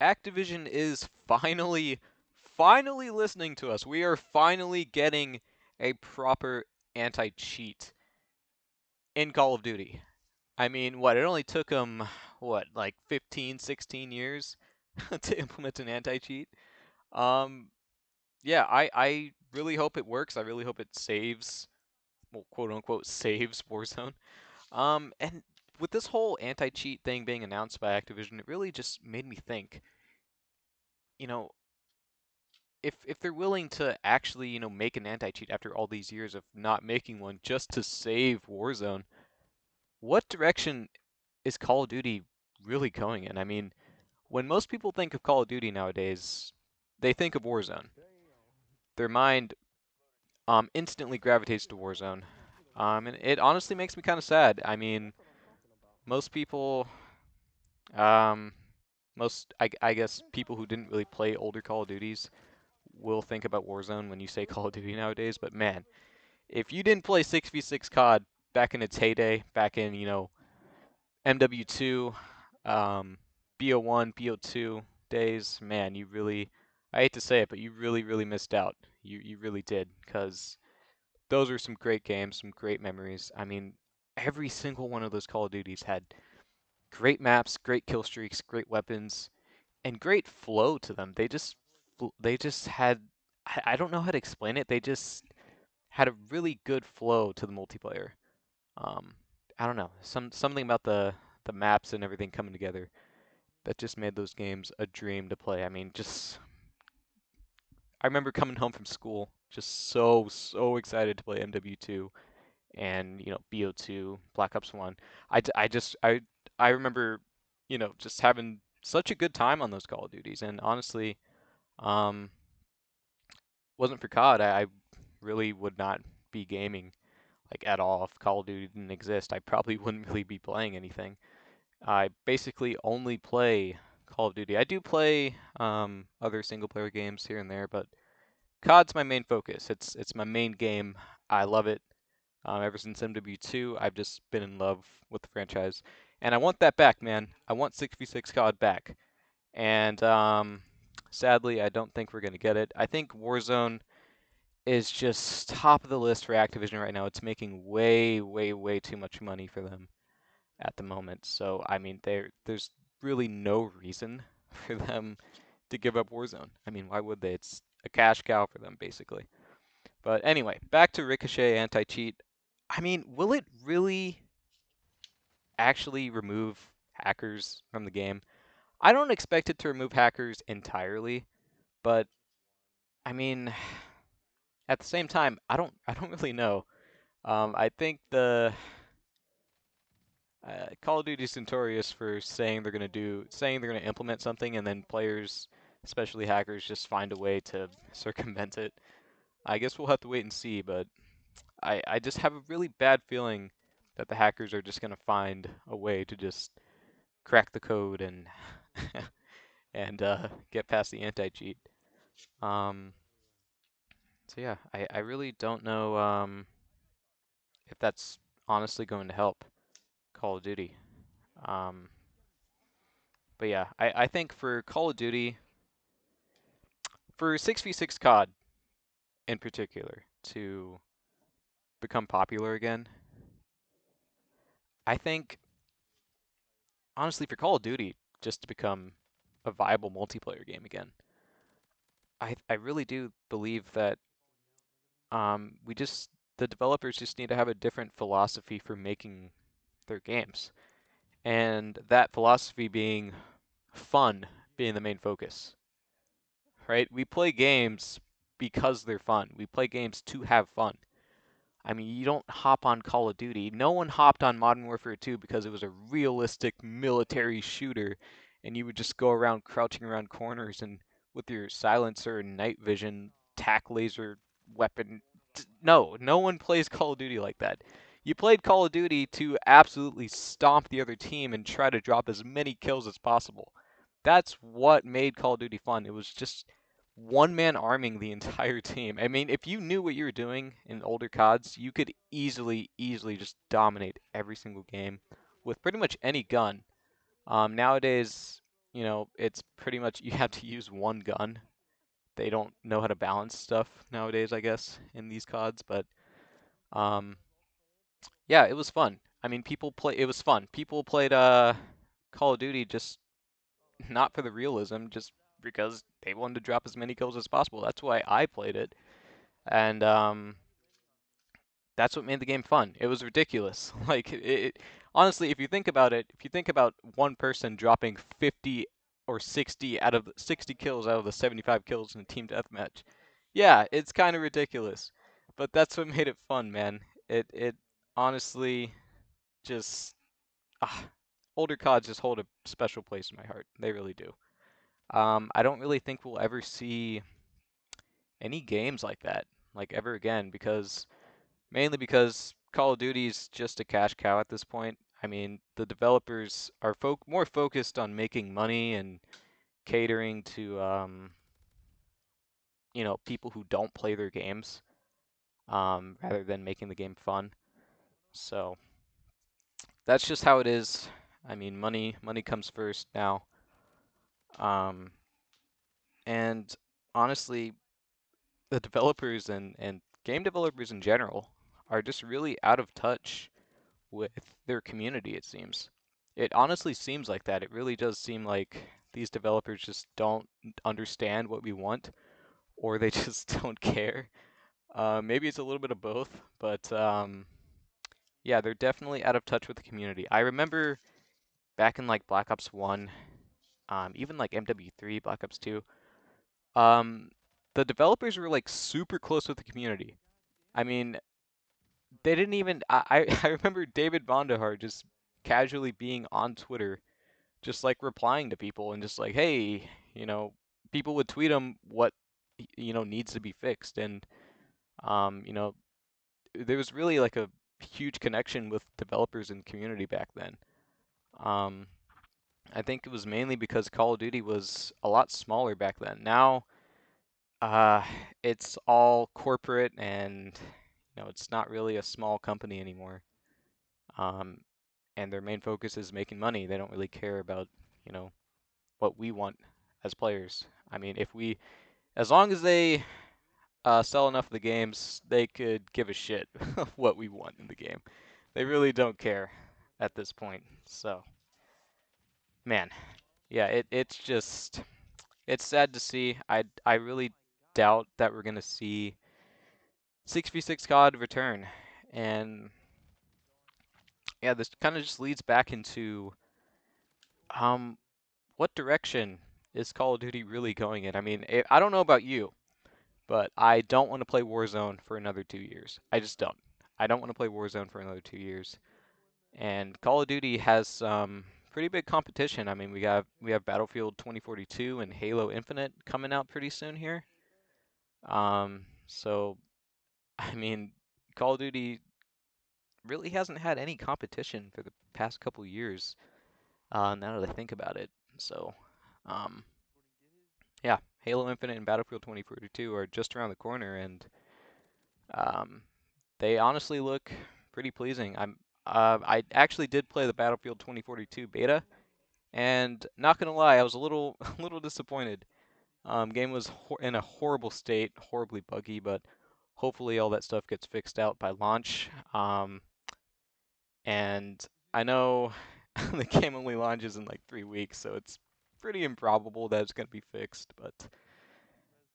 Activision is finally listening to us. We are finally getting a proper anti-cheat in Call of Duty. I mean, what, it only took them, what, like 15, 16 years to implement an anti-cheat? Um, yeah, I really hope it works. I really hope it saves, well, quote unquote, saves Warzone. And with this whole anti-cheat thing being announced by Activision, it really just made me think, you know, if they're willing to actually, make an anti-cheat after all these years of not making one just to save Warzone, what direction is Call of Duty really going in? I mean, when most people think of Call of Duty nowadays, they think of Warzone. Their mind instantly gravitates to Warzone. And it honestly makes me kind of sad. I mean, most people, um, I guess people who didn't really play older Call of Duties will think about Warzone when you say Call of Duty nowadays. But man, if you didn't play 6v6 COD back in its heyday, back in, MW2, um, BO1, BO2 days, man, you really, I hate to say it, but you really, really missed out. You really did, because those are some great games, some great memories. I mean, every single one of those Call of Duties had great maps, great kill streaks, great weapons, and great flow to them. They just had, I don't know how to explain it. They just had a really good flow to the multiplayer. Um, I don't know, something about the maps and everything coming together that just made those games a dream to play. I mean, just I remember coming home from school just so excited to play MW2 and BO2, Black Ops 1. I just I remember just having such a good time on those Call of Duties, and honestly, um, wasn't for COD, I really would not be gaming like at all. If Call of Duty didn't exist, I probably wouldn't really be playing anything. I basically only play Call of Duty. I do play other single player games here and there, but COD's my main focus. It's my main game. I love it. Ever since MW2, I've just been in love with the franchise, and I want that back, man. I want 6v6 COD back, and sadly, I don't think we're gonna get it. I think Warzone is just top of the list for Activision right now. It's making way too much money for them at the moment. So I mean, there's really no reason for them to give up Warzone. I mean, why would they? It's a cash cow for them, basically. But anyway, back to Ricochet anti-cheat. I mean, will it really actually remove hackers from the game? I don't expect it to remove hackers entirely, but I mean, at the same time, I don't really know. I think Call of Duty is notorious for saying they're gonna implement something, and then players, especially hackers, just find a way to circumvent it. I guess we'll have to wait and see, but I just have a really bad feeling that the hackers are just gonna find a way to just crack the code and and get past the anti-cheat. Um, so yeah, I really don't know if that's honestly going to help Call of Duty. Um, but yeah, I think for Call of Duty, for 6v6 COD in particular to become popular again, I think honestly for Call of Duty just to become a viable multiplayer game again, I really do believe that we just the developers just need to have a different philosophy for making their games, and that philosophy being fun being the main focus, right? We play games because they're fun. We play games to have fun. I mean, you don't hop on Call of Duty. No one hopped on Modern Warfare 2 because it was a realistic military shooter, and you would just go around crouching around corners and with your silencer and night vision, tac laser weapon. No, no one plays Call of Duty like that. You played Call of Duty to absolutely stomp the other team and try to drop as many kills as possible. That's what made Call of Duty fun. It was just one man arming the entire team. I mean, if you knew what you were doing in older CODs, you could easily just dominate every single game with pretty much any gun. Nowadays, you know, it's pretty much you have to use one gun. They don't know how to balance stuff nowadays, I guess, in these CODs, but um yeah, it was fun. I mean, it was fun. People played Call of Duty just not for the realism, just because they wanted to drop as many kills as possible. That's why I played it. And that's what made the game fun. It was ridiculous. Like honestly, if you think about it, if you think about one person dropping 50 or 60 out of 60 kills out of the 75 kills in a team deathmatch, yeah, it's kind of ridiculous. But that's what made it fun, man. It honestly just ah, older CODs just hold a special place in my heart. They really do. I don't really think we'll ever see any games like that, like ever again, because mainly because Call of Duty is just a cash cow at this point. I mean, the developers are more focused on making money and catering to you know, people who don't play their games, rather than making the game fun. So that's just how it is. I mean, money comes first now. Um, and honestly, the developers and game developers in general are just really out of touch with their community, it seems. It honestly seems like that. It really does seem like these developers just don't understand what we want, or they just don't care. Maybe it's a little bit of both, but yeah, they're definitely out of touch with the community. I remember back in like Black Ops 1, even like MW3, Black Ops 2, um, the developers were like super close with the community. I mean, they didn't even. I remember David Vonderhaar just casually being on Twitter, just like replying to people and just like, hey, you know, people would tweet him what you know needs to be fixed, and you know, there was really like a huge connection with developers and community back then. Um, I think it was mainly because Call of Duty was a lot smaller back then. Now, uh, it's all corporate and you know, it's not really a small company anymore. Um, and their main focus is making money. They don't really care about, you know, what we want as players. I mean, as long as they sell enough of the games, they could give a shit what we want in the game. They really don't care at this point. So, man, yeah, it's sad to see. I really doubt that we're gonna see 6v6 COD return, and yeah, this kind of just leads back into um what direction is Call of Duty really going in? I mean, I don't know about you, but I don't want to play Warzone for another 2 years. I just don't. I don't want to play Warzone for another 2 years. And Call of Duty has some pretty big competition. I mean, we have Battlefield 2042 and Halo Infinite coming out pretty soon here. So I mean, Call of Duty really hasn't had any competition for the past couple years. Now that I think about it, so um, yeah, Halo Infinite and Battlefield 2042 are just around the corner, and um, they honestly look pretty pleasing. I actually did play the Battlefield 2042 beta, and not gonna lie, I was a little a little disappointed. Game was in a horrible state, horribly buggy, but hopefully all that stuff gets fixed out by launch. And I know the game only launches in like 3 weeks, so it's pretty improbable that it's gonna be fixed, but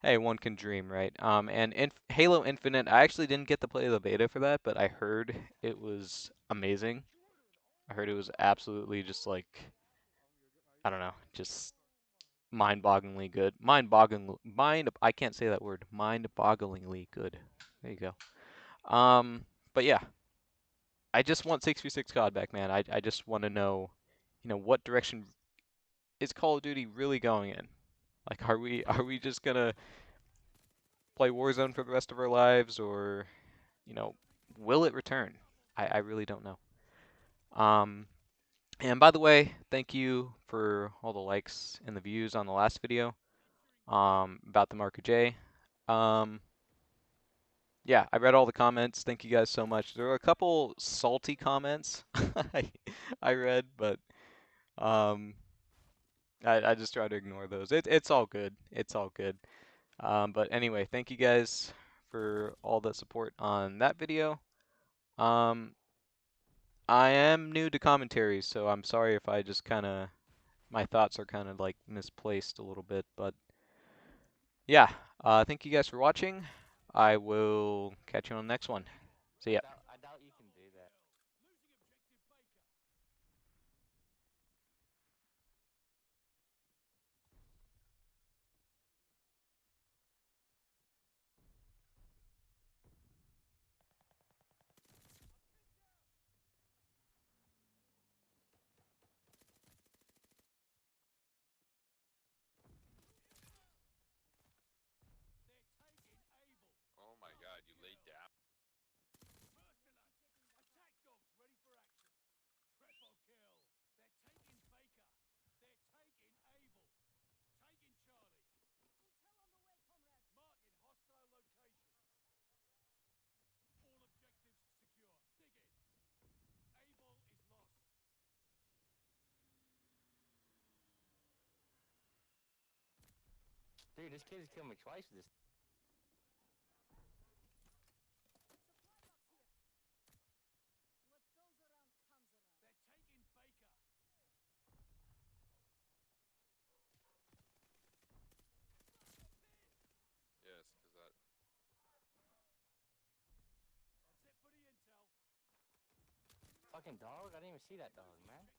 hey, one can dream, right? And Halo Infinite, I actually didn't get to play the beta for that, but I heard it was amazing. I heard it was absolutely just like, I don't know, just mind-bogglingly good. I can't say that word. Mind-bogglingly good. There you go. But yeah, I just want 6v6 COD back, man. I just want to know, you know, what direction is Call of Duty really going in? Like, are we just gonna play Warzone for the rest of our lives, or you know, will it return? I really don't know. Um, and by the way, thank you for all the likes and the views on the last video about the Marker J. Um, yeah, I read all the comments. Thank you guys so much. There were a couple salty comments I, I read, but um, I just try to ignore those. It's all good. It's all good. But anyway, thank you guys for all the support on that video. Um, I am new to commentaries, so I'm sorry if I just kind of my thoughts are kind of like misplaced a little bit, but yeah. Thank you guys for watching. I will catch you on the next one. See ya. I doubt you can do that. Oh my god, you laid down. Dude, this kid has killed me twice with this. Yes, because that. Fucking dog? I didn't even see that dog, man.